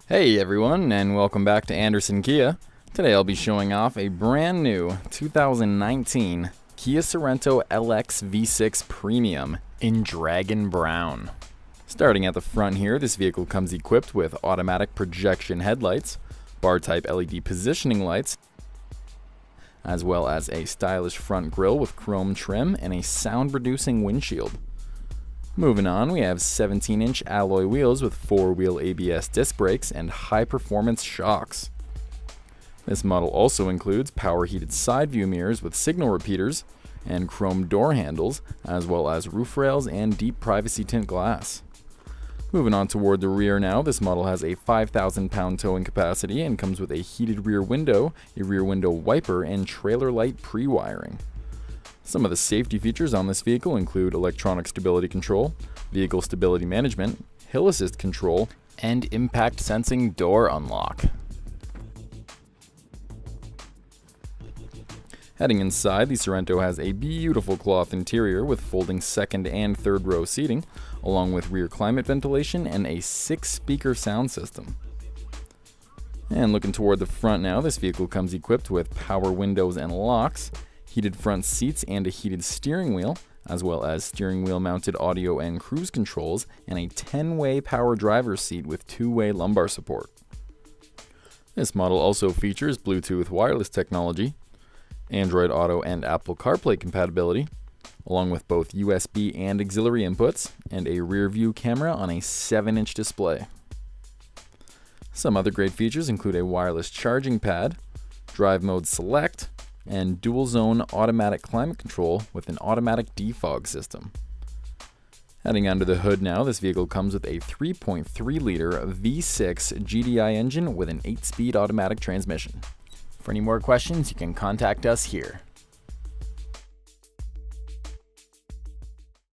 Hey everyone, and welcome back to Anderson Kia. Today I'll be showing off a brand new 2019 Kia Sorento LX V6 Premium in Dragon Brown. Starting at the front here, this vehicle comes equipped with automatic projection headlights, bar-type LED positioning lights, as well as a stylish front grille with chrome trim and a sound-reducing windshield. Moving on, we have 17-inch alloy wheels with 4-wheel ABS disc brakes and high-performance shocks. This model also includes power-heated side view mirrors with signal repeaters and chrome door handles, as well as roof rails and deep privacy tint glass. Moving on toward the rear now, this model has a 5,000-pound towing capacity and comes with a heated rear window, a rear window wiper, and trailer light pre-wiring. Some of the safety features on this vehicle include electronic stability control, vehicle stability management, hill assist control, and impact sensing door unlock. Heading inside, the Sorento has a beautiful cloth interior with folding second and third row seating, along with rear climate ventilation and a 6-speaker sound system. And looking toward the front now, this vehicle comes equipped with power windows and locks, heated front seats and a heated steering wheel, as well as steering wheel mounted audio and cruise controls, and a 10-way power driver's seat with 2-way lumbar support. This model also features Bluetooth wireless technology, Android Auto and Apple CarPlay compatibility, along with both USB and auxiliary inputs, and a rear view camera on a 7-inch display. Some other great features include a wireless charging pad, drive mode select, and dual zone automatic climate control with an automatic defog system. Heading under the hood now, this vehicle comes with a 3.3 liter V6 GDI engine with an 8-speed automatic transmission. For any more questions, you can contact us here.